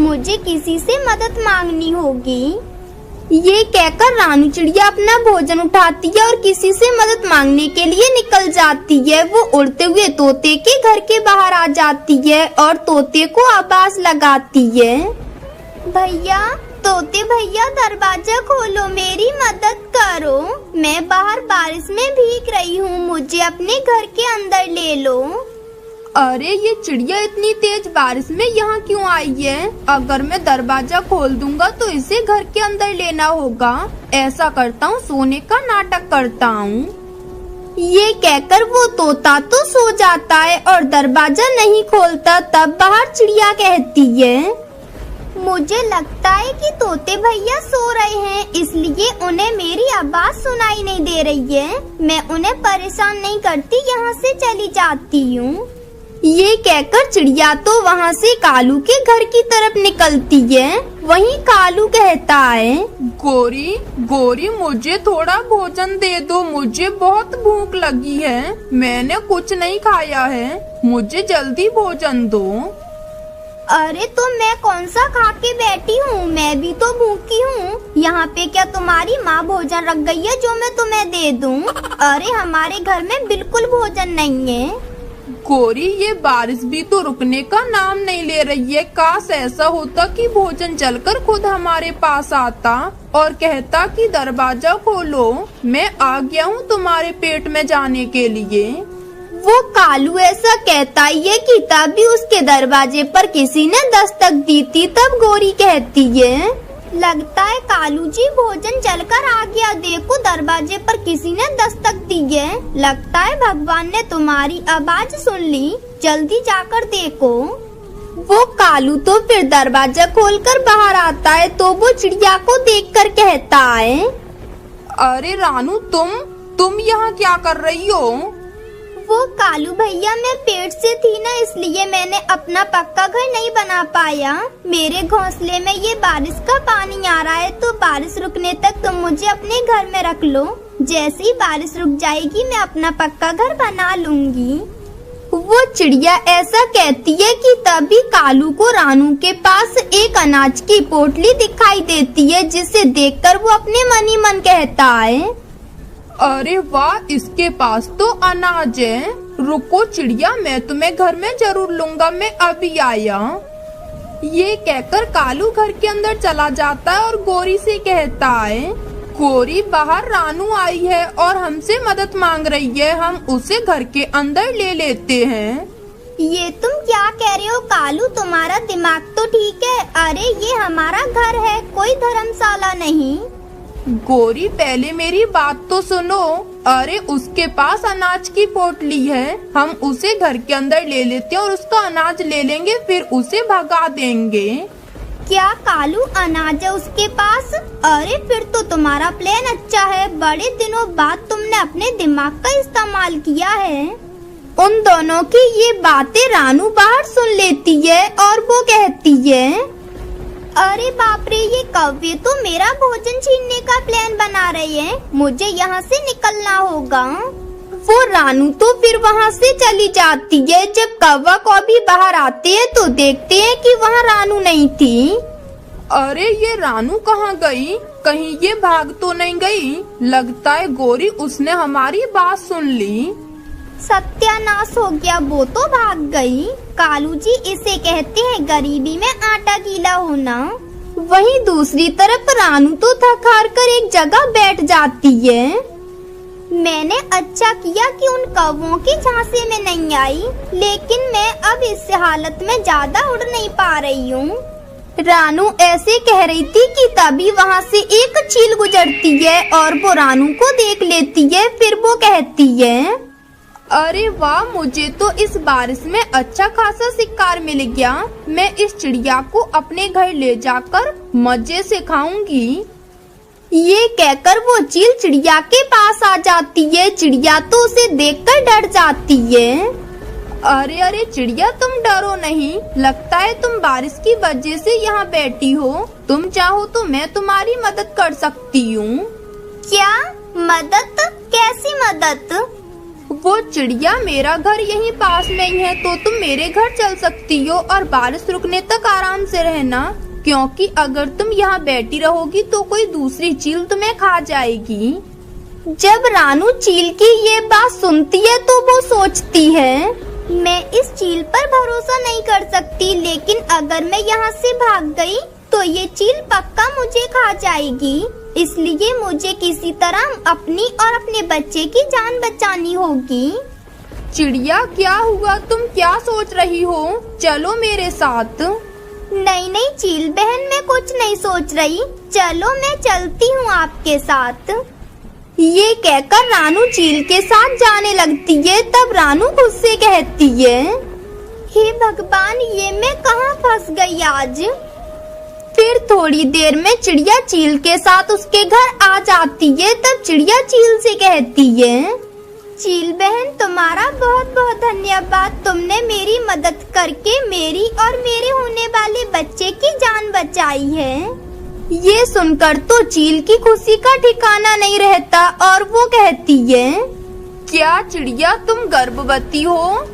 मुझे किसी से मदद मांगनी होगी। ये कहकर रानू चिड़िया अपना भोजन उठाती है और किसी से मदद मांगने के लिए निकल जाती है। वो उड़ते हुए तोते के घर के बाहर आ जाती है और तोते को आवाज लगाती है, भैया, तोते भैया, दरवाजा खोलो, मेरी मदद करो। मैं बाहर बारिश में भीग रही हूँ, मुझे अपने घर के अंदर ले लो। अरे ये चिड़िया इतनी तेज बारिश में यहाँ क्यों आई है? अगर मैं दरवाजा खोल दूंगा तो इसे घर के अंदर लेना होगा। ऐसा करता हूँ, सोने का नाटक करता हूँ। ये कहकर वो तोता तो सो जाता है और दरवाजा नहीं खोलता। तब बाहर चिड़िया कहती है, मुझे लगता है कि तोते भैया सो रहे हैं, इसलिए उन्हें मेरी आवाज सुनाई नहीं दे रही है। मैं उन्हें परेशान नहीं करती, यहाँ से चली जाती हूँ। ये कहकर चिड़िया तो वहाँ से कालू के घर की तरफ निकलती है। वहीं कालू कहता है, गोरी गोरी, मुझे थोड़ा भोजन दे दो, मुझे बहुत भूख लगी है। मैंने कुछ नहीं खाया है, मुझे जल्दी भोजन दो। अरे तो मैं कौन सा खा के बैठी हूँ, मैं भी तो भूखी हूँ। यहाँ पे क्या तुम्हारी माँ भोजन रख गई है जो मैं तुम्हें दे दूँ? अरे हमारे घर में बिल्कुल भोजन नहीं है। गोरी, ये बारिश भी तो रुकने का नाम नहीं ले रही है। काश ऐसा होता कि भोजन चलकर खुद हमारे पास आता और कहता कि दरवाजा खोलो, मैं आ गया हूँ तुम्हारे पेट में जाने के लिए। वो कालू ऐसा कहता ही है कि तभी उसके दरवाजे पर किसी ने दस्तक दी थी। तब गोरी कहती है, लगता है कालू जी भोजन चलकर आ गया, देखो दरवाजे पर किसी ने दस्तक दी है। लगता है भगवान ने तुम्हारी आवाज सुन ली, जल्दी जाकर देखो। वो कालू तो फिर दरवाजा खोलकर बाहर आता है तो वो चिड़िया को देखकर कहता है, अरे रानू, तुम यहाँ क्या कर रही हो? वो कालू भैया, मैं पेट से थी ना, इसलिए मैंने अपना पक्का घर नहीं बना पाया। मेरे घोंसले में ये बारिश का पानी आ रहा है, तो बारिश रुकने तक तुम मुझे अपने घर में रख लो। जैसे ही बारिश रुक जाएगी मैं अपना पक्का घर बना लूंगी। वो चिड़िया ऐसा कहती है कि तभी कालू को रानू के पास एक अनाज की पोटली दिखाई देती है, जिसे देखकर वो अपने मन ही मन कहता है, अरे वाह, इसके पास तो अनाज है। रुको चिड़िया, मैं तुम्हें घर में जरूर लूंगा, मैं अभी आया। ये कहकर कालू घर के अंदर चला जाता है और गोरी से कहता है, गोरी, बाहर रानू आई है और हमसे मदद मांग रही है, हम उसे घर के अंदर ले लेते हैं। ये तुम क्या कह रहे हो कालू, तुम्हारा दिमाग तो ठीक है? अरे ये हमारा घर है, कोई धर्मशाला नहीं। गोरी, पहले मेरी बात तो सुनो। अरे उसके पास अनाज की पोटली है, हम उसे घर के अंदर ले लेते हैं और उसका अनाज ले लेंगे, फिर उसे भगा देंगे। क्या कालू, अनाज है उसके पास? अरे फिर तो तुम्हारा प्लान अच्छा है, बड़े दिनों बाद तुमने अपने दिमाग का इस्तेमाल किया है। उन दोनों की ये बातें रानू बाहर सुन लेती है और वो कहती है, अरे बाप रे, ये कौवे तो मेरा भोजन छीनने का प्लान बना रहे हैं, मुझे यहाँ से निकलना होगा। वो रानू तो फिर वहाँ से चली जाती है। जब कौवा कौवी बाहर आते हैं तो देखते हैं कि वहाँ रानू नहीं थी। अरे ये रानू कहाँ गई? कहीं ये भाग तो नहीं गई? लगता है गोरी, उसने हमारी बात सुन ली। सत्यानाश हो गया, वो तो भाग गई। कालू जी, इसे कहते हैं गरीबी में आटा गीला होना। वहीं दूसरी तरफ रानू तो थक हार कर एक जगह बैठ जाती है। मैंने अच्छा किया कि उन कौवों के झांसे में नहीं आई, लेकिन मैं अब इस हालत में ज्यादा उड़ नहीं पा रही हूँ। रानू ऐसे कह रही थी कि तभी वहाँ से एक चील गुजरती है और वो रानू को देख लेती है। फिर वो कहती है, अरे वाह, मुझे तो इस बारिश में अच्छा खासा शिकार मिल गया। मैं इस चिड़िया को अपने घर ले जाकर मजे से खाऊंगी। ये कहकर वो चील चिड़िया के पास आ जाती है। चिड़िया तो उसे देखकर डर जाती है। अरे अरे चिड़िया, तुम डरो नहीं, लगता है तुम बारिश की वजह से यहाँ बैठी हो। तुम चाहो तो मैं तुम्हारी मदद कर सकती हूँ। क्या मदद? कैसी मदद? वो चिड़िया मेरा घर यहीं पास में ही है, तो तुम मेरे घर चल सकती हो और बारिश रुकने तक आराम से रहना, क्योंकि अगर तुम यहाँ बैठी रहोगी तो कोई दूसरी चील तुम्हें खा जाएगी। जब रानू चील की ये बात सुनती है तो वो सोचती है, मैं इस चील पर भरोसा नहीं कर सकती, लेकिन अगर मैं यहाँ से भाग गई तो ये चील पक्का मुझे खा जाएगी, इसलिए मुझे किसी तरह अपनी और अपने बच्चे की जान बचानी होगी। चिड़िया क्या हुआ, तुम क्या सोच रही हो? चलो मेरे साथ। नहीं नहीं चील बहन, मैं कुछ नहीं सोच रही, चलो मैं चलती हूँ आपके साथ। ये कहकर रानू चील के साथ जाने लगती है। तब रानू खुद से कहती है, हे भगवान, ये मैं कहाँ फंस गई आज। फिर थोड़ी देर में चिड़िया चील के साथ उसके घर आ जाती है। तब चिड़िया चील से कहती है, चील बहन, तुम्हारा बहुत बहुत धन्यवाद, तुमने मेरी मदद करके मेरी और मेरे होने वाले बच्चे की जान बचाई है। ये सुनकर तो चील की खुशी का ठिकाना नहीं रहता और वो कहती है, क्या चिड़िया तुम गर्भवती हो?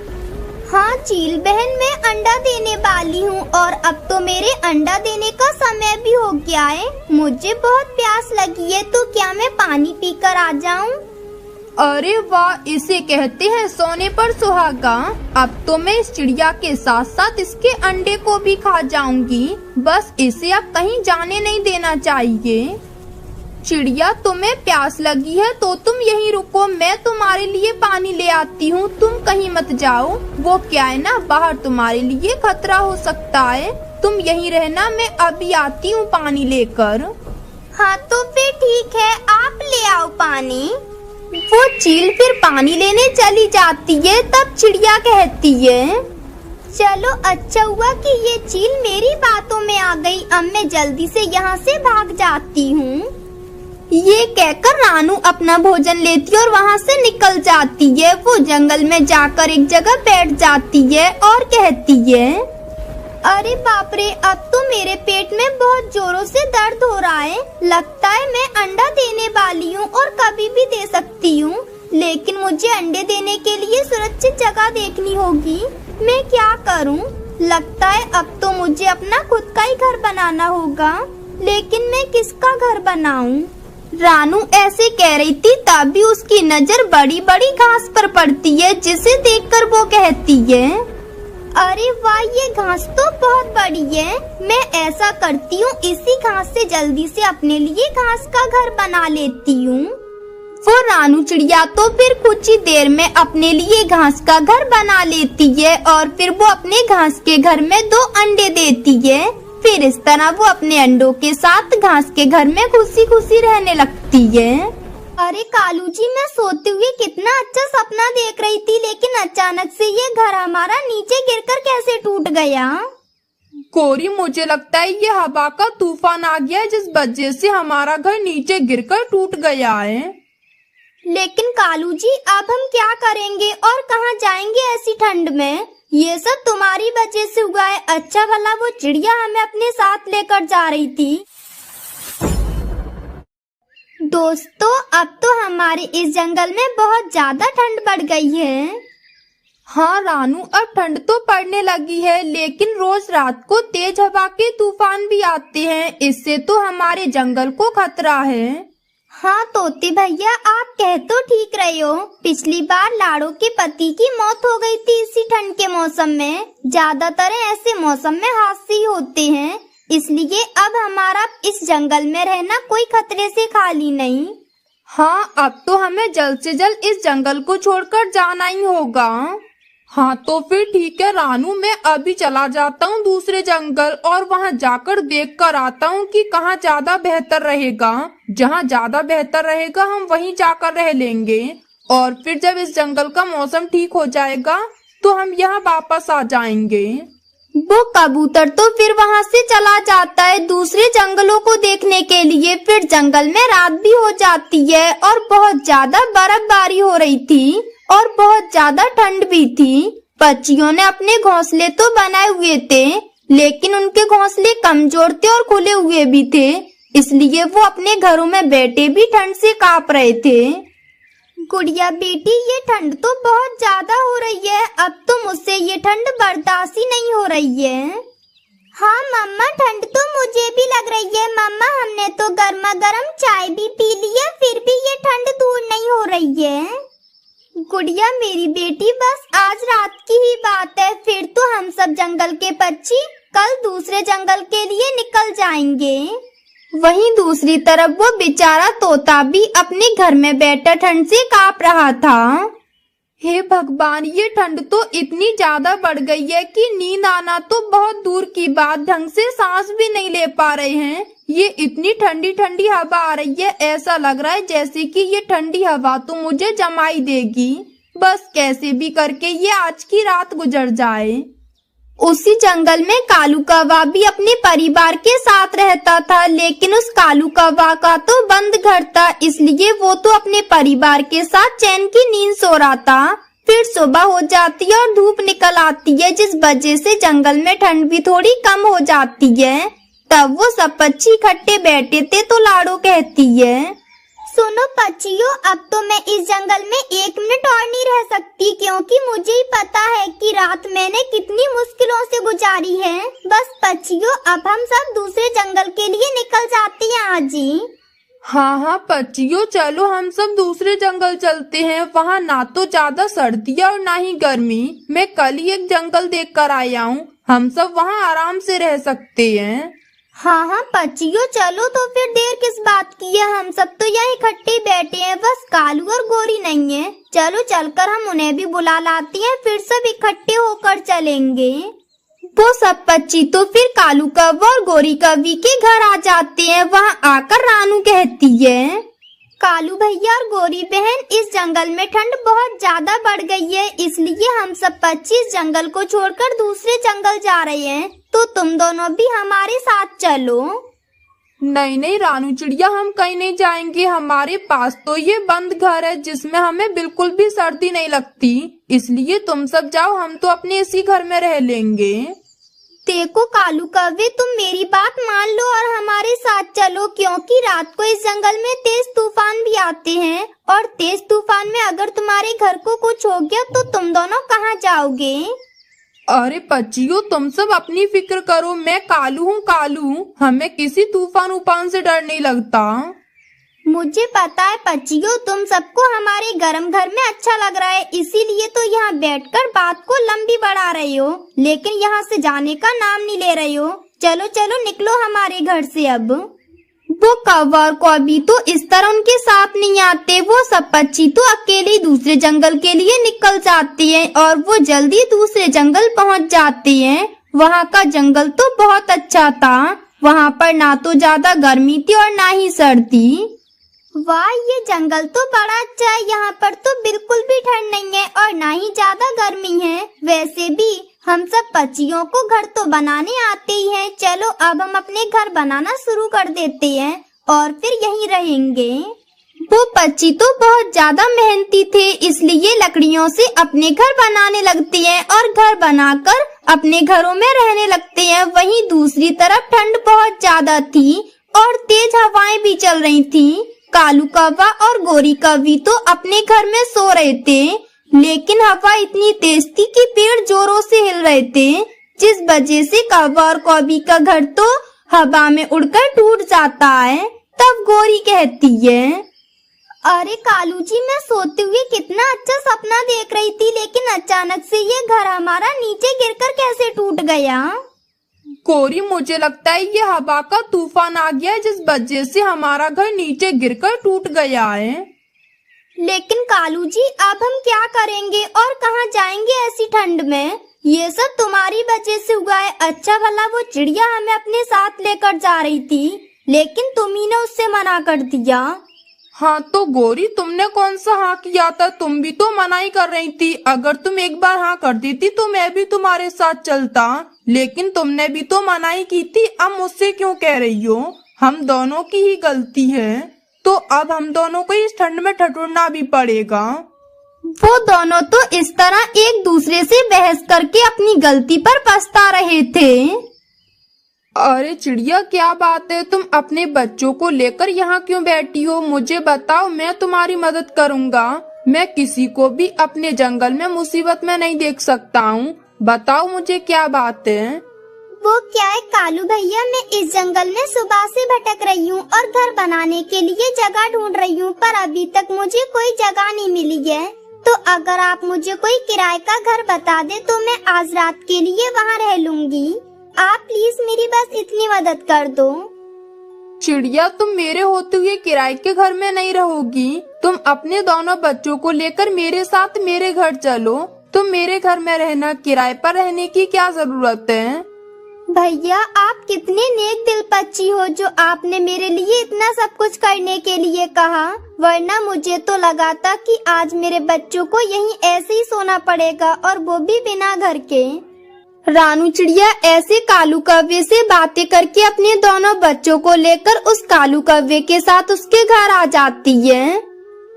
हाँ चील बहन, मैं अंडा देने वाली हूँ और अब तो मेरे अंडा देने का समय भी हो गया है। मुझे बहुत प्यास लगी है, तो क्या मैं पानी पीकर आ जाऊँ? अरे वाह, इसे कहते हैं सोने पर सुहागा। अब तो मैं इस चिड़िया के साथ साथ इसके अंडे को भी खा जाऊंगी, बस इसे अब कहीं जाने नहीं देना चाहिए। चिड़िया, तुम्हें प्यास लगी है तो तुम यहीं रुको, मैं तुम्हारे लिए पानी ले आती हूँ, तुम कहीं मत जाओ। वो क्या है ना, बाहर तुम्हारे लिए खतरा हो सकता है, तुम यहीं रहना, मैं अभी आती हूँ पानी लेकर। हाँ तो फिर ठीक है, आप ले आओ पानी। वो चील फिर पानी लेने चली जाती है। तब चिड़िया कहती है, चलो अच्छा हुआ कि ये चील मेरी बातों में आ गई, अब मैं जल्दी से यहाँ से भाग जाती हूँ। ये कहकर रानू अपना भोजन लेती है और वहाँ से निकल जाती है। वो जंगल में जाकर एक जगह बैठ जाती है और कहती है, अरे बाप रे, अब तो मेरे पेट में बहुत जोरों से दर्द हो रहा है, लगता है मैं अंडा देने वाली हूँ और कभी भी दे सकती हूँ, लेकिन मुझे अंडे देने के लिए सुरक्षित जगह देखनी होगी। मैं क्या करूँ? लगता है अब तो मुझे अपना खुद का ही घर बनाना होगा, लेकिन मैं किसका घर बनाऊँ? रानू ऐसे कह रही थी, तभी उसकी नजर बड़ी बड़ी घास पर पड़ती है, जिसे देखकर वो कहती है, अरे वाह, ये घास तो बहुत बड़ी है, मैं ऐसा करती हूँ, इसी घास से जल्दी से अपने लिए घास का घर बना लेती हूँ। वो रानू चिड़िया तो फिर कुछ ही देर में अपने लिए घास का घर बना लेती है और फिर वो अपने घास के घर में 2 अंडे देती है। फिर इस तरह वो अपने अंडों के साथ घास के घर में खुशी खुशी रहने लगती है। अरे कालू जी, मैं सोते हुए कितना अच्छा सपना देख रही थी, लेकिन अचानक से ये घर हमारा नीचे गिरकर कैसे टूट गया? कोरी, मुझे लगता है ये हवा का तूफान आ गया है, जिस वजह से हमारा घर नीचे गिरकर टूट गया है। लेकिन कालू जी, अब हम क्या करेंगे और कहाँ जाएंगे ऐसी ठंड में? ये सब तुम्हारी वजह से हुआ है। अच्छा भला वो चिड़िया हमें अपने साथ लेकर जा रही थी। दोस्तों, अब तो हमारे इस जंगल में बहुत ज्यादा ठंड बढ़ गई है। हाँ रानू, अब ठंड तो पड़ने लगी है, लेकिन रोज रात को तेज हवा के तूफान भी आते हैं, इससे तो हमारे जंगल को खतरा है। हाँ तोते भैया, आप कह तो ठीक रहे हो। पिछली बार लाड़ो के पति की मौत हो गई थी इसी ठंड के मौसम में। ज्यादातर ऐसे मौसम में हादसे ही होते हैं, इसलिए अब हमारा इस जंगल में रहना कोई खतरे से खाली नहीं। हाँ, अब तो हमें जल्द से जल्द इस जंगल को छोड़कर जाना ही होगा। हाँ तो फिर ठीक है रानू, मैं अभी चला जाता हूँ दूसरे जंगल और वहाँ जाकर देख कर आता हूँ कि कहाँ ज्यादा बेहतर रहेगा। जहाँ ज्यादा बेहतर रहेगा हम वहीं जाकर रह लेंगे, और फिर जब इस जंगल का मौसम ठीक हो जाएगा तो हम यहाँ वापस आ जाएंगे। वो कबूतर तो फिर वहाँ से चला जाता है दूसरे जंगलों को देखने के लिए। फिर जंगल में रात भी हो जाती है और बहुत ज्यादा बर्फबारी हो रही थी और बहुत ज्यादा ठंड भी थी। पक्षियों ने अपने घोंसले तो बनाए हुए थे, लेकिन उनके घोंसले कमजोर थे और खुले हुए भी थे, इसलिए वो अपने घरों में बैठे भी ठंड से कांप रहे थे। गुड़िया बेटी, ये ठंड तो बहुत ज्यादा हो रही है। अब तो मुझसे ये ठंड बर्दाश्त ही नहीं हो रही है। हाँ मम्मा, ठंड तो मुझे भी लग रही है। मम्मा, हमने तो गर्मा गर्म चाय भी पी ली है, फिर भी ये ठंड दूर नहीं हो रही है। गुड़िया मेरी बेटी, बस आज रात की ही बात है, फिर तो हम सब जंगल के पक्षी कल दूसरे जंगल के लिए निकल जाएंगे। वहीं दूसरी तरफ वो बेचारा तोता भी अपने घर में बैठा ठंड से कांप रहा था। हे भगवान, ये ठंड तो इतनी ज्यादा बढ़ गई है कि नींद आना तो बहुत दूर की बात, ढंग से सांस भी नहीं ले पा रहे हैं। ये इतनी ठंडी ठंडी हवा आ रही है, ऐसा लग रहा है जैसे कि ये ठंडी हवा तो मुझे जमाई देगी। बस कैसे भी करके ये आज की रात गुजर जाए। उसी जंगल में कालू कौवा भी अपने परिवार के साथ रहता था, लेकिन उस कालू कौवा का तो बंद घर था, इसलिए वो तो अपने परिवार के साथ चैन की नींद सो रहा था। फिर सुबह हो जाती है और धूप निकल आती है, जिस वजह से जंगल में ठंड भी थोड़ी कम हो जाती है। तब वो सब पक्षी इकट्ठे बैठे थे तो लाडो कहती है, सुनो पक्षियों, अब तो मैं इस जंगल में 1 मिनट और नहीं रह सकती, क्योंकि मुझे ही पता है कि रात मैंने कितनी मुश्किलों से गुजारी है। बस पक्षियों, अब हम सब दूसरे जंगल के लिए निकल जाते हैं आज ही। हाँ हाँ पक्षियों, चलो हम सब दूसरे जंगल चलते हैं। वहाँ ना तो ज्यादा सर्दी है और ना ही गर्मी। मैं कल ही एक जंगल देख कर आया हूँ, हम सब वहाँ आराम से रह सकते हैं। हाँ हाँ पक्षियों, चलो तो फिर देर किस बात की है, हम सब तो यहाँ इकट्ठे बैठे हैं, बस कालू और गोरी नहीं है। चलो चलकर हम उन्हें भी बुला लाते हैं, फिर सब इकट्ठे होकर चलेंगे। वो सब पक्षी तो फिर कालू कौवा और गोरी कौवी के घर आ जाते हैं। वहाँ आकर रानू कहती है, कालू भैया और गोरी बहन, इस जंगल में ठंड बहुत ज्यादा बढ़ गई है, इसलिए हम सब पक्षी इस जंगल को छोड़कर दूसरे जंगल जा रहे हैं, तो तुम दोनों भी हमारे साथ चलो। नहीं नहीं रानू चिड़िया, हम कहीं नहीं जाएंगे। हमारे पास तो ये बंद घर है जिसमें हमें बिल्कुल भी सर्दी नहीं लगती, इसलिए तुम सब जाओ, हम तो अपने इसी घर में रह लेंगे। देखो कालू कौवे, तुम मेरी बात मान लो और हमारे साथ चलो, क्योंकि रात को इस जंगल में तेज तूफान भी आते हैं, और तेज तूफान में अगर तुम्हारे घर को कुछ हो गया तो तुम दोनों कहाँ जाओगे? अरे पक्षियों, तुम सब अपनी फिक्र करो, मैं कालू हूँ कालू, हमें किसी तूफान उफान से डर नहीं लगता। मुझे पता है पक्षियों, तुम सबको हमारे गर्म घर में अच्छा लग रहा है, इसीलिए तो यहाँ बैठकर बात को लंबी बढ़ा रहे हो, लेकिन यहाँ से जाने का नाम नहीं ले रहे हो। चलो चलो निकलो हमारे घर से अब। वो कौवा और कौवी तो इस तरह उनके साथ नहीं आते, वो सब पक्षी तो अकेले दूसरे जंगल के लिए निकल जाते हैं और वो जल्दी दूसरे जंगल पहुँच जाते हैं। वहाँ का जंगल तो बहुत अच्छा था, वहाँ पर ना तो ज्यादा गर्मी थी और ना ही सर्दी। वाह, ये जंगल तो बड़ा अच्छा है, यहाँ पर तो बिल्कुल भी ठंड नहीं है और ना ही ज्यादा गर्मी है। वैसे भी हम सब पक्षियों को घर तो बनाने आते ही हैं। चलो अब हम अपने घर बनाना शुरू कर देते हैं और फिर यहीं रहेंगे। वो पक्षी तो बहुत ज्यादा मेहनती थे, इसलिए लकड़ियों से अपने घर बनाने लगते हैं और घर बनाकर अपने घरों में रहने लगते हैं। वहीं दूसरी तरफ ठंड बहुत ज्यादा थी और तेज हवाएं भी चल रही थी। कालू कौवा और गोरी कौवी तो अपने घर में सो रहे थे, लेकिन हवा इतनी तेज थी कि पेड़ जोरों से हिल रहे थे, जिस वजह से कौवा और कौवी का घर तो हवा में उड़कर टूट जाता है। तब गोरी कहती है, अरे कालू जी, मैं सोते हुए कितना अच्छा सपना देख रही थी, लेकिन अचानक से ये घर हमारा नीचे गिरकर कैसे टूट गया? गोरी, मुझे लगता है ये हवा का तूफान आ गया है, जिस वजह से हमारा घर नीचे गिरकर टूट गया है। लेकिन कालू जी, अब हम क्या करेंगे और कहाँ जाएंगे ऐसी ठंड में? ये सब तुम्हारी वजह से हुआ है। अच्छा भला वो चिड़िया हमें अपने साथ लेकर जा रही थी, लेकिन तुम ही ने उससे मना कर दिया। हाँ तो गोरी, तुमने कौन सा हाँ किया था? तुम भी तो मना ही कर रही थी। अगर तुम एक बार हाँ कर देती तो मैं भी तुम्हारे साथ चलता, लेकिन तुमने भी तो मना ही की थी। अब मुझसे क्यों कह रही हो? हम दोनों की ही गलती है, तो अब हम दोनों को इस ठंड में ठठुरना भी पड़ेगा। वो दोनों तो इस तरह एक दूसरे से बहस करके अपनी गलती पर पछता रहे थे। अरे चिड़िया, क्या बात है? तुम अपने बच्चों को लेकर यहाँ क्यों बैठी हो? मुझे बताओ, मैं तुम्हारी मदद करूँगा। मैं किसी को भी अपने जंगल में मुसीबत में नहीं देख सकता हूँ। बताओ मुझे क्या बात है। वो क्या है कालू भैया, मैं इस जंगल में सुबह से भटक रही हूँ और घर बनाने के लिए जगह ढूंढ रही हूँ, पर अभी तक मुझे कोई जगह नहीं मिली है। तो अगर आप मुझे कोई किराए का घर बता दे तो मैं आज रात के लिए वहाँ रह लूंगी। आप प्लीज मेरी बस इतनी मदद कर दो। चिड़िया, तुम मेरे होते हुए किराए के घर में नहीं रहोगी। तुम अपने दोनों बच्चों को लेकर मेरे साथ मेरे घर चलो। तुम मेरे घर में रहना, किराए पर रहने की क्या जरूरत है। भैया आप कितने नेक दिल पच्ची हो जो आपने मेरे लिए इतना सब कुछ करने के लिए कहा, वरना मुझे तो लगा था कि आज मेरे बच्चों को यहीं ऐसे ही सोना पड़ेगा और वो भी बिना घर के। रानू चिड़िया ऐसे कालू कौवे से बातें करके अपने दोनों बच्चों को लेकर उस कालू कौवे के साथ उसके घर आ जाती है।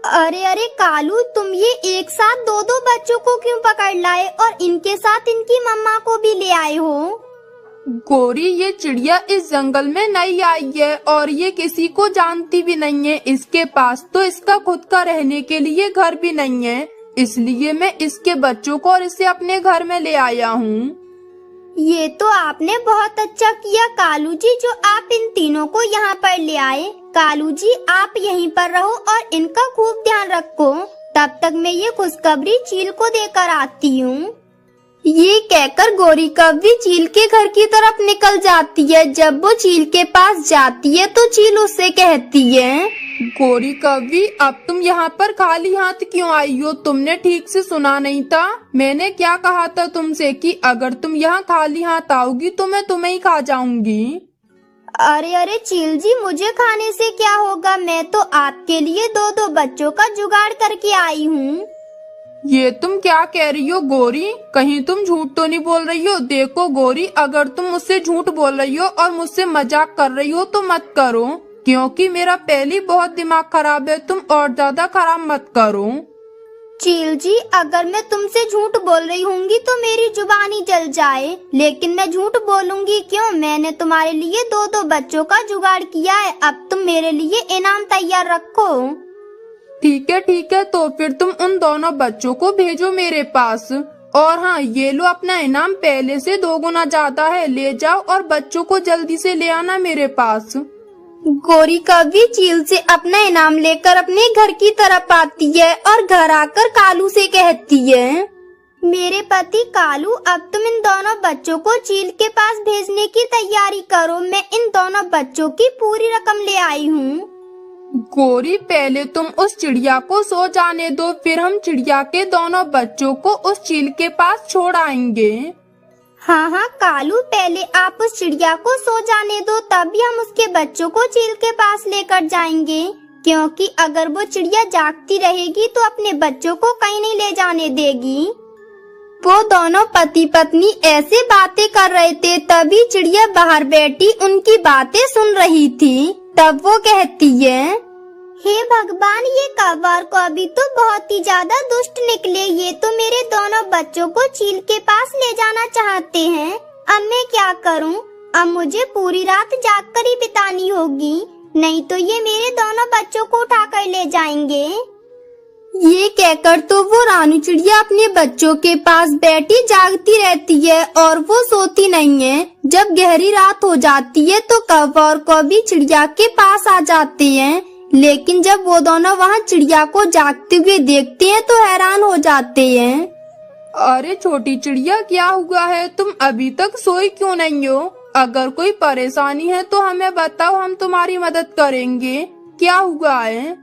अरे अरे कालू, तुम ये एक साथ दो दो बच्चों को क्यों पकड़ लाए और इनके साथ इनकी मम्मा को भी ले आए हो। गोरी, ये चिड़िया इस जंगल में नई आई है और ये किसी को जानती भी नहीं है। इसके पास तो इसका खुद का रहने के लिए घर भी नहीं है, इसलिए मैं इसके बच्चों को और इसे अपने घर में ले आया हूँ। ये तो आपने बहुत अच्छा किया कालू जी जो आप इन तीनों को यहाँ पर ले आए। कालू जी आप यहीं पर रहो और इनका खूब ध्यान रखो, तब तक मैं ये खुशखबरी चील को देकर आती हूँ। ये कहकर गोरी कौवी चील के घर की तरफ निकल जाती है। जब वो चील के पास जाती है तो चील उससे कहती है, गोरी कौवी, अब तुम यहाँ पर खाली हाथ क्यों आई हो? तुमने ठीक से सुना नहीं था? मैंने क्या कहा था तुमसे कि अगर तुम यहाँ खाली हाथ आओगी तो मैं तुम्हें ही खा जाऊंगी। अरे अरे चील जी, मुझे खाने से क्या होगा, मैं तो आपके लिए दो दो बच्चों का जुगाड़ करके आई हूँ। ये तुम क्या कह रही हो गोरी? कहीं तुम झूठ तो नहीं बोल रही हो? देखो गोरी, अगर तुम मुझसे झूठ बोल रही हो और मुझसे मजाक कर रही हो तो मत करो, क्योंकि मेरा पहले ही बहुत दिमाग खराब है। तुम और ज्यादा खराब मत करो। चील जी, अगर मैं तुमसे झूठ बोल रही होंगी तो मेरी जुबानी जल जाए, लेकिन मैं झूठ बोलूंगी क्यों? मैंने तुम्हारे लिए दो दो बच्चों का जुगाड़ किया है, अब तुम मेरे लिए इनाम तैयार रखो। ठीक है, तो फिर तुम उन दोनों बच्चों को भेजो मेरे पास। और हाँ, ये लो अपना इनाम पहले से 2 गुना ज्यादा है, ले जाओ और बच्चों को जल्दी से ले आना मेरे पास। गोरी कौवी चील से अपना इनाम लेकर अपने घर की तरफ आती है और घर आकर कालू से कहती है, मेरे पति कालू, अब तुम इन दोनों बच्चों को चील के पास भेजने की तैयारी करो। मैं इन दोनों बच्चों की पूरी रकम ले आई हूँ। गोरी, पहले तुम उस चिड़िया को सो जाने दो, फिर हम चिड़िया के दोनों बच्चों को उस चील के पास छोड़ आएंगे। हाँ हाँ कालू, पहले आप उस चिड़िया को सो जाने दो, तभी हम उसके बच्चों को चील के पास लेकर जाएंगे, क्योंकि अगर वो चिड़िया जागती रहेगी तो अपने बच्चों को कहीं नहीं ले जाने देगी। वो दोनों पति पत्नी ऐसे बातें कर रहे थे, तभी चिड़िया बाहर बैठी उनकी बातें सुन रही थी। तब वो कहती है, हे भगवान, ये कौवा को अभी तो बहुत ही ज्यादा दुष्ट निकले। ये तो मेरे दोनों बच्चों को चील के पास ले जाना चाहते हैं। अब मैं क्या करूं? अब मुझे पूरी रात जाग कर ही बितानी होगी, नहीं तो ये मेरे दोनों बच्चों को उठाकर ले जाएंगे। ये कहकर तो वो रानू चिड़िया अपने बच्चों के पास बैठी जागती रहती है और वो सोती नहीं है। जब गहरी रात हो जाती है तो कौवा और कौवी चिड़िया के पास आ जाते हैं, लेकिन जब वो दोनों वहाँ चिड़िया को जागते हुए देखते हैं तो हैरान हो जाते हैं। अरे छोटी चिड़िया, क्या हुआ है? तुम अभी तक सोई क्यों नहीं हो? अगर कोई परेशानी है तो हमें बताओ, हम तुम्हारी मदद करेंगे। क्या हुआ है?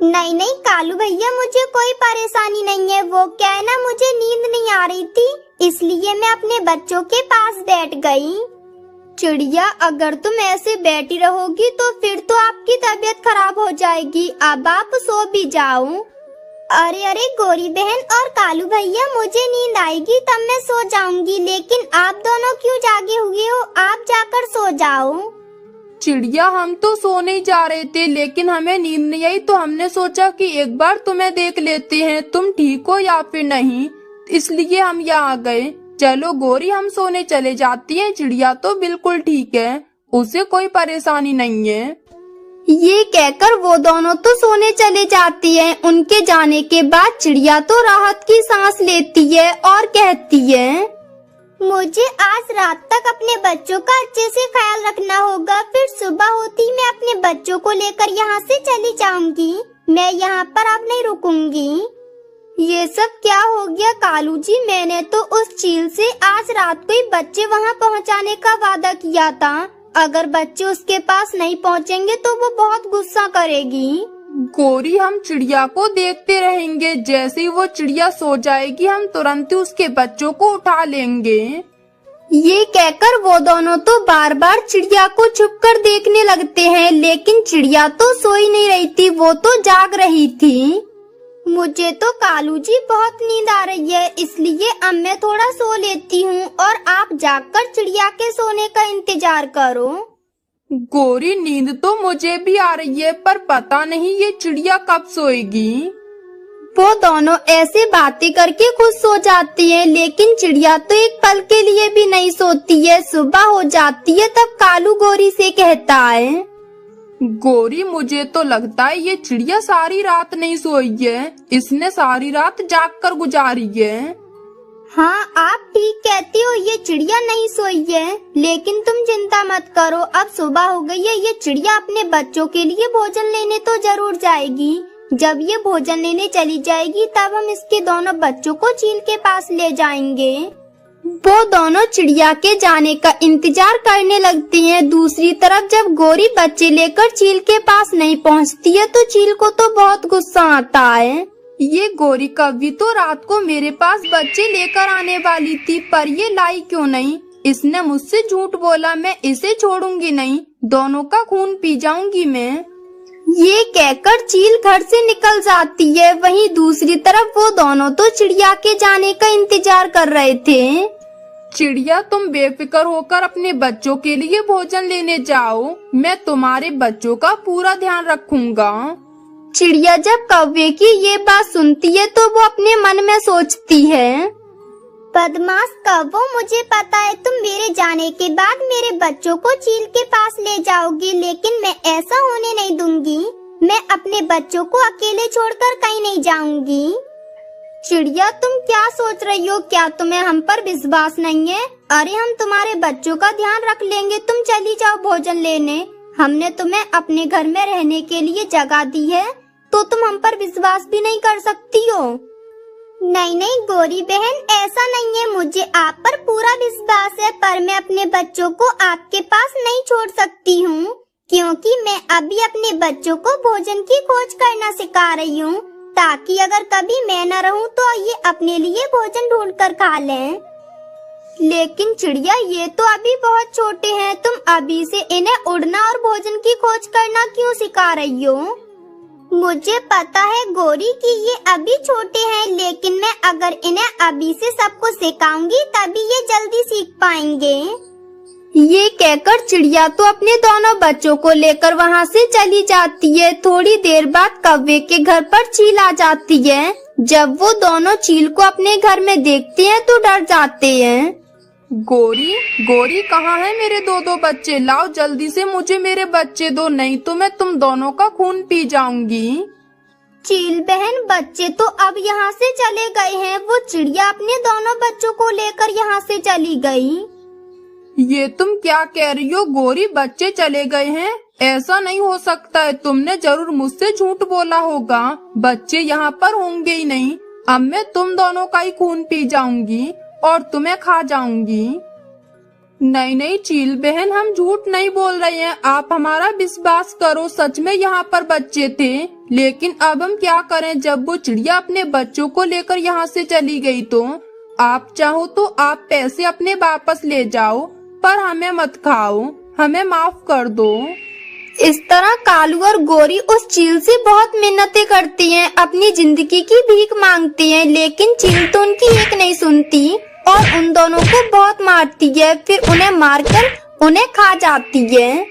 नहीं नहीं कालू भैया, मुझे कोई परेशानी नहीं है। वो क्या है ना, मुझे नींद नहीं आ रही थी, इसलिए मैं अपने बच्चों के पास बैठ गई। चिड़िया, अगर तुम ऐसे बैठी रहोगी तो फिर तो आपकी तबीयत खराब हो जाएगी। अब आप सो भी जाओ। अरे अरे गोरी बहन और कालू भैया, मुझे नींद आएगी तब मैं सो जाऊंगी, लेकिन आप दोनों क्यों जागे हुए हो? आप जाकर सो जाओ। चिड़िया, हम तो सोने ही जा रहे थे, लेकिन हमें नींद नहीं आई तो हमने सोचा कि एक बार तुम्हें देख लेते हैं, तुम ठीक हो या फिर नहीं, इसलिए हम यहाँ आ गए। चलो गोरी, हम सोने चले जाती हैं। चिड़िया तो बिल्कुल ठीक है, उसे कोई परेशानी नहीं है। ये कहकर वो दोनों तो सोने चले जाती हैं। उनके जाने के बाद चिड़िया तो राहत की सांस लेती है और कहती है, मुझे आज रात तक अपने बच्चों का अच्छे से ख्याल रखना होगा, फिर सुबह होती मैं अपने बच्चों को लेकर यहाँ से चली जाऊंगी। मैं यहाँ पर अब नहीं रुकूंगी। ये सब क्या हो गया कालू जी? मैंने तो उस चील से आज रात को ही बच्चे वहाँ पहुँचाने का वादा किया था। अगर बच्चे उसके पास नहीं पहुँचेंगे तो वो बहुत गुस्सा करेगी। गौरी, हम चिड़िया को देखते रहेंगे। जैसे ही वो चिड़िया सो जाएगी हम तुरंत ही उसके बच्चों को उठा लेंगे। ये कहकर वो दोनों तो बार बार चिड़िया को छुपकर देखने लगते हैं, लेकिन चिड़िया तो सो ही नहीं रही थी, वो तो जाग रही थी। मुझे तो कालू जी बहुत नींद आ रही है, इसलिए अब मैं थोड़ा सो लेती हूँ और आप जागकर चिड़िया के सोने का इंतजार करो। गौरी, नींद तो मुझे भी आ रही है, पर पता नहीं ये चिड़िया कब सोएगी। वो दोनों ऐसे बातें करके खुद सो जाती हैं, लेकिन चिड़िया तो एक पल के लिए भी नहीं सोती है। सुबह हो जाती है तब कालू गौरी से कहता है, गौरी, मुझे तो लगता है ये चिड़िया सारी रात नहीं सोई है। इसने सारी रात जागकर गुजारी है। हाँ, आप ठीक कहती हो, ये चिड़िया नहीं सोई है, लेकिन तुम चिंता मत करो, अब सुबह हो गई है। ये चिड़िया अपने बच्चों के लिए भोजन लेने तो जरूर जाएगी। जब ये भोजन लेने चली जाएगी तब हम इसके दोनों बच्चों को चील के पास ले जाएंगे। वो दोनों चिड़िया के जाने का इंतजार करने लगती हैं। दूसरी तरफ जब गौरी बच्चे लेकर चील के पास नहीं पहुंचती है तो चील को तो बहुत गुस्सा आता है। ये गौरी कभी तो रात को मेरे पास बच्चे लेकर आने वाली थी, पर ये लाई क्यों नहीं? इसने मुझसे झूठ बोला, मैं इसे छोड़ूंगी नहीं, दोनों का खून पी जाऊंगी मैं। ये कहकर चील घर से निकल जाती है। वहीं दूसरी तरफ वो दोनों तो चिड़िया के जाने का इंतजार कर रहे थे। चिड़िया, तुम बेफिक्र होकर अपने बच्चों के लिए भोजन लेने जाओ, मैं तुम्हारे बच्चों का पूरा ध्यान रखूंगा। चिड़िया जब कौवे की ये बात सुनती है तो वो अपने मन में सोचती है, बदमाश कौवो, मुझे पता है तुम मेरे जाने के बाद मेरे बच्चों को चील के पास ले जाओगी, लेकिन मैं ऐसा होने नहीं दूंगी। मैं अपने बच्चों को अकेले छोड़कर कहीं नहीं जाऊंगी। चिड़िया, तुम क्या सोच रही हो? क्या तुम्हें हम पर विश्वास नहीं है? अरे हम तुम्हारे बच्चों का ध्यान रख लेंगे, तुम चली जाओ भोजन लेने। हमने तुम्हें अपने घर में रहने के लिए जगह दी है, तो तुम हम पर विश्वास भी नहीं कर सकती हो। नहीं नहीं गौरी बहन, ऐसा नहीं है, मुझे आप पर पूरा विश्वास है, पर मैं अपने बच्चों को आपके पास नहीं छोड़ सकती हूँ, क्योंकि मैं अभी अपने बच्चों को भोजन की खोज करना सिखा रही हूँ, ताकि अगर कभी मैं न रहूँ तो ये अपने लिए भोजन ढूंढ कर खा लें। लेकिन चिड़िया, ये तो अभी बहुत छोटे हैं, तुम अभी से इन्हें उड़ना और भोजन की खोज करना क्यों सिखा रही हो? मुझे पता है गौरी कि ये अभी छोटे हैं, लेकिन मैं अगर इन्हें अभी से सबको सिखाऊंगी तभी ये जल्दी सीख पाएंगे। ये कहकर चिड़िया तो अपने दोनों बच्चों को लेकर वहाँ से चली जाती है। थोड़ी देर बाद कौवे के घर पर चील आ जाती है। जब वो दोनों चील को अपने घर में देखते हैं तो डर जाते हैं। गौरी, गौरी, कहाँ है मेरे दो बच्चे? लाओ जल्दी से मुझे मेरे बच्चे दो, नहीं तो मैं तुम दोनों का खून पी जाऊंगी। चील बहन, बच्चे तो अब यहाँ से चले गए हैं। वो चिड़िया अपने दोनों बच्चों को लेकर यहाँ से चली गई। ये तुम क्या कह रही हो गौरी? बच्चे चले गए हैं? ऐसा नहीं हो सकता है, तुमने जरूर मुझसे झूठ बोला होगा। बच्चे यहाँ पर होंगे ही नहीं। अब मैं तुम दोनों का ही खून पी जाऊंगी और तुम्हें खा जाऊंगी। नहीं नहीं चील बहन, हम झूठ नहीं बोल रहे हैं, आप हमारा विश्वास करो, सच में यहाँ पर बच्चे थे। लेकिन अब हम क्या करें? जब वो चिड़िया अपने बच्चों को लेकर यहाँ से चली गई तो आप चाहो तो आप पैसे अपने वापस ले जाओ, पर हमें मत खाओ, हमें माफ कर दो। इस तरह कालू और गौरी उस चील से बहुत मिन्नतें करती हैं, अपनी जिंदगी की भीख मांगती हैं, लेकिन चील तो उनकी एक नहीं सुनती और उन दोनों को बहुत मारती है, फिर उन्हें मारकर उन्हें खा जाती है।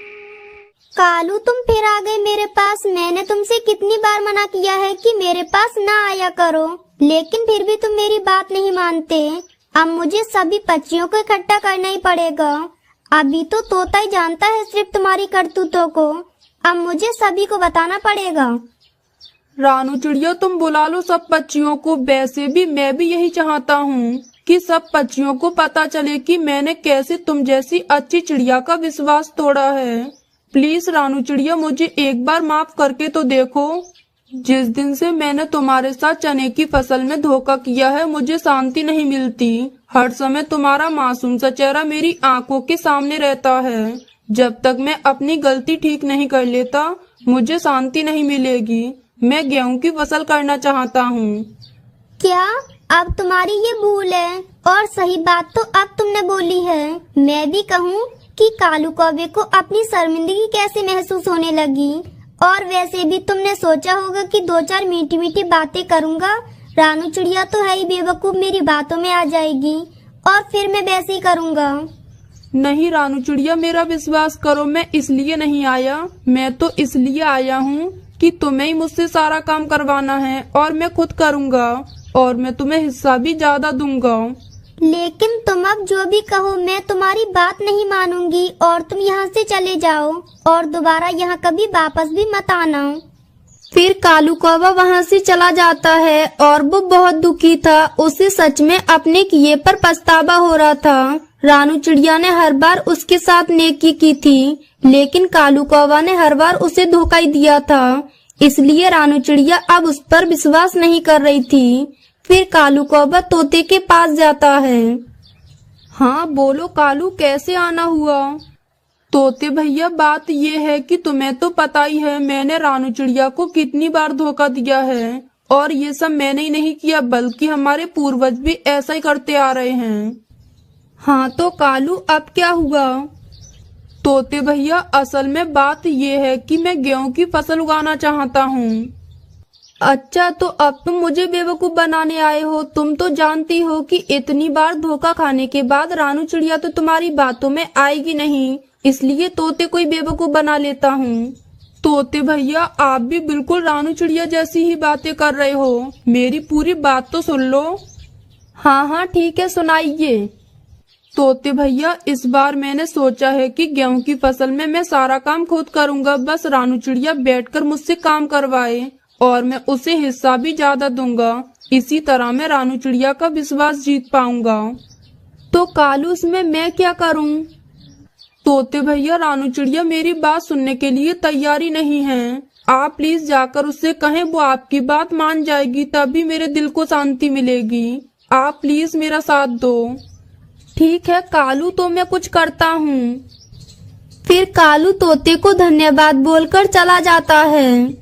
कालू, तुम फिर आ गए मेरे पास। मैंने तुमसे कितनी बार मना किया है कि मेरे पास ना आया करो, लेकिन फिर भी तुम मेरी बात नहीं मानते। अब मुझे सभी पक्षियों को इकट्ठा करना ही पड़ेगा। अभी तो तोता ही जानता है सिर्फ तुम्हारी करतूतों को। अब मुझे सभी को बताना पड़ेगा। रानू चिड़िया तुम बुला लो सब पक्षियों को, वैसे भी मैं भी यही चाहता हूँ कि सब पक्षियों को पता चले कि मैंने कैसे तुम जैसी अच्छी चिड़िया का विश्वास तोड़ा है। प्लीज रानू चिड़िया मुझे एक बार माफ करके तो देखो। जिस दिन से मैंने तुम्हारे साथ चने की फसल में धोखा किया है मुझे शांति नहीं मिलती। हर समय तुम्हारा मासूम सा चेहरा मेरी आंखों के सामने रहता है। जब तक मैं अपनी गलती ठीक नहीं कर लेता मुझे शांति नहीं मिलेगी। मैं गेहूं की फसल करना चाहता हूँ। क्या अब तुम्हारी ये भूल है? और सही बात तो अब तुमने बोली है। मैं भी कहूँ कि कालू कौवे को अपनी शर्मिंदगी कैसे महसूस होने लगी। और वैसे भी तुमने सोचा होगा कि 2-4 मीठी मीठी बातें करूँगा, रानू चिड़िया तो है ही बेवकूफ, मेरी बातों में आ जाएगी और फिर मैं वैसे ही करूँगा। नहीं रानू चिड़िया मेरा विश्वास करो, मैं इसलिए नहीं आया। मैं तो इसलिए आया हूँ कि तुम्हें ही मुझसे सारा काम करवाना है और मैं खुद करूँगा और मैं तुम्हें हिस्सा भी ज्यादा दूंगा। लेकिन तुम अब जो भी कहो मैं तुम्हारी बात नहीं मानूंगी और तुम यहाँ से चले जाओ और दोबारा यहाँ कभी वापस भी मत आना। फिर कालू कौवा वहाँ से चला जाता है और वो बहुत दुखी था। उसे सच में अपने किए पर पछतावा हो रहा था। रानू चिड़िया ने हर बार उसके साथ नेकी की थी, लेकिन कालू कौवा ने हर बार उसे धोखा ही दिया था। इसलिए रानू चिड़िया अब उस पर विश्वास नहीं कर रही थी। फिर कालू कौवा तोते के पास जाता है। हाँ बोलो कालू, कैसे आना हुआ? तोते भैया बात ये है कि तुम्हें तो पता ही है मैंने रानू चिड़िया को कितनी बार धोखा दिया है और ये सब मैंने ही नहीं किया बल्कि हमारे पूर्वज भी ऐसा ही करते आ रहे हैं। हाँ तो कालू अब क्या हुआ? तोते भैया असल में बात ये है कि मैं गेहूं की फसल उगाना चाहता हूँ। अच्छा तो अब तुम मुझे बेवकूफ बनाने आए हो। तुम तो जानती हो कि इतनी बार धोखा खाने के बाद रानू चिड़िया तो तुम्हारी बातों में आएगी नहीं, इसलिए तोते कोई बेवकूफ बना लेता हूँ। तोते भैया आप भी बिल्कुल रानू चिड़िया जैसी ही बातें कर रहे हो, मेरी पूरी बात तो सुन लो। हाँ हाँ ठीक है सुनाइए। तोते भैया इस बार मैंने सोचा है कि गेहूं की फसल में मैं सारा काम खुद करूँगा, बस रानू चिड़िया बैठकर मुझसे काम करवाए और मैं उसे हिस्सा भी ज्यादा दूंगा। इसी तरह मैं रानू चिड़िया का विश्वास जीत पाऊंगा। तो कालू इसमें मैं क्या करूं? तोते भैया रानू चिड़िया मेरी बात सुनने के लिए तैयारी नहीं है। आप प्लीज जाकर उससे कहें, वो आपकी बात मान जाएगी, तभी मेरे दिल को शांति मिलेगी। आप प्लीज मेरा साथ दो। ठीक है कालू तो मैं कुछ करता हूँ। फिर कालू तोते को धन्यवाद बोलकर चला जाता है।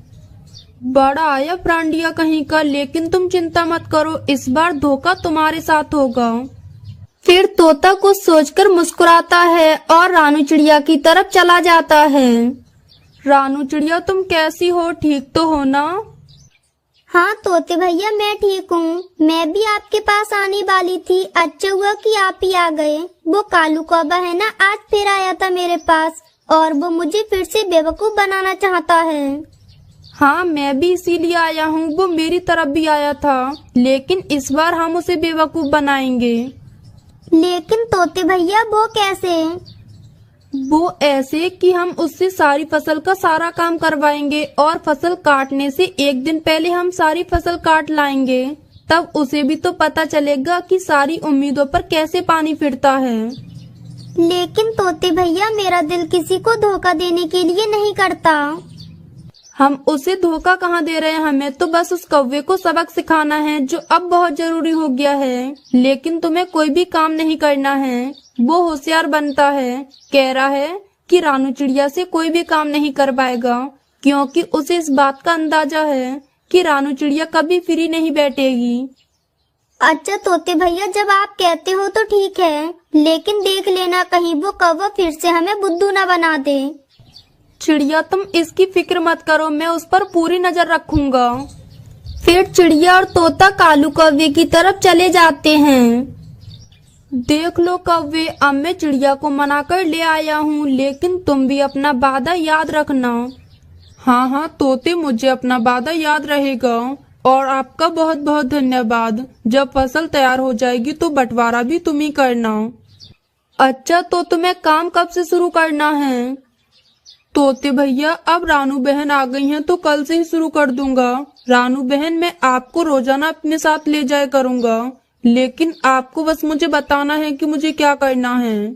बड़ा आया प्रांडिया कहीं का, लेकिन तुम चिंता मत करो, इस बार धोखा तुम्हारे साथ होगा। फिर तोता कुछ सोचकर मुस्कुराता है और रानू चिड़िया की तरफ चला जाता है। रानू चिड़िया तुम कैसी हो, ठीक तो हो ना? हाँ तोते भैया मैं ठीक हूँ, मैं भी आपके पास आने वाली थी। अच्छा हुआ कि आप ही आ गए। वो कालू कौवा है ना, आज फिर आया था मेरे पास और वो मुझे फिर से बेवकूफ बनाना चाहता है। हाँ मैं भी इसीलिए आया हूँ, वो मेरी तरफ भी आया था, लेकिन इस बार हम उसे बेवकूफ बनाएंगे। लेकिन तोते भैया वो कैसे? वो ऐसे कि हम उससे सारी फसल का सारा काम करवाएंगे और फसल काटने से एक दिन पहले हम सारी फसल काट लाएंगे। तब उसे भी तो पता चलेगा कि सारी उम्मीदों पर कैसे पानी फिरता है। लेकिन तोते भैया मेरा दिल किसी को धोखा देने के लिए नहीं करता। हम उसे धोखा कहाँ दे रहे हैं, हमें तो बस उस कौवे को सबक सिखाना है जो अब बहुत जरूरी हो गया है। लेकिन तुम्हें कोई भी काम नहीं करना है। वो होशियार बनता है, कह रहा है कि रानू चिड़िया से कोई भी काम नहीं कर पाएगा, क्योंकि उसे इस बात का अंदाजा है कि रानू चिड़िया कभी फ्री नहीं बैठेगी। अच्छा तोते भैया जब आप कहते हो तो ठीक है, लेकिन देख लेना कहीं वो कौवा फिर से हमें बुद्धू न बना दे। चिड़िया तुम इसकी फिक्र मत करो, मैं उस पर पूरी नजर रखूंगा। फिर चिड़िया और तोता कालू कौवे की तरफ चले जाते हैं। देख लो कौवे, अब मैं चिड़िया को मना कर ले आया हूँ, लेकिन तुम भी अपना वादा याद रखना। हाँ हाँ तोते, मुझे अपना वादा याद रहेगा और आपका बहुत बहुत धन्यवाद। जब फसल तैयार हो जाएगी तो बंटवारा भी तुम ही करना। अच्छा तो तुम्हें काम कब से शुरू करना है? तोते भैया, अब रानू बहन आ गई हैं तो कल से ही शुरू कर दूंगा। रानू बहन, मैं आपको रोजाना अपने साथ ले जाया करूंगा, लेकिन आपको बस मुझे बताना है कि मुझे क्या करना है।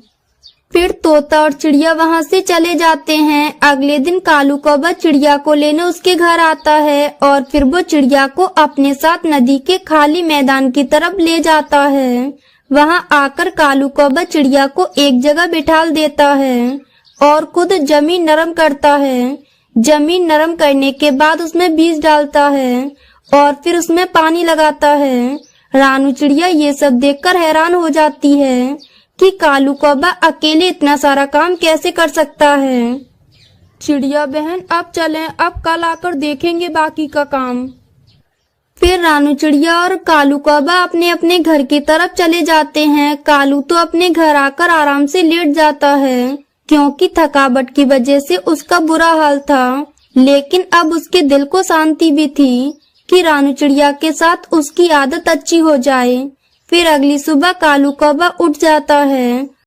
फिर तोता और चिड़िया वहाँ से चले जाते हैं। अगले दिन कालू कौवा चिड़िया को लेने उसके घर आता है और फिर वो चिड़िया को अपने साथ नदी के खाली मैदान की तरफ ले जाता है। वहाँ आकर कालू कौवा चिड़िया को एक जगह बिठा देता है और खुद जमीन नरम करता है। जमीन नरम करने के बाद उसमें बीज डालता है और फिर उसमें पानी लगाता है। रानू चिड़िया ये सब देखकर हैरान हो जाती है कि कालू कौवा अकेले इतना सारा काम कैसे कर सकता है। चिड़िया बहन, अब चलें, अब कल आकर देखेंगे बाकी का काम। फिर रानू चिड़िया और कालू कौवा अपने अपने घर की तरफ चले जाते हैं। कालू तो अपने घर आकर आराम से लेट जाता है, क्योंकि थकावट की वजह से उसका बुरा हाल था। लेकिन अब उसके दिल को शांति भी थी कि रानू चिड़िया के साथ उसकी आदत अच्छी हो जाए। फिर अगली सुबह कालू कौवा उठ जाता है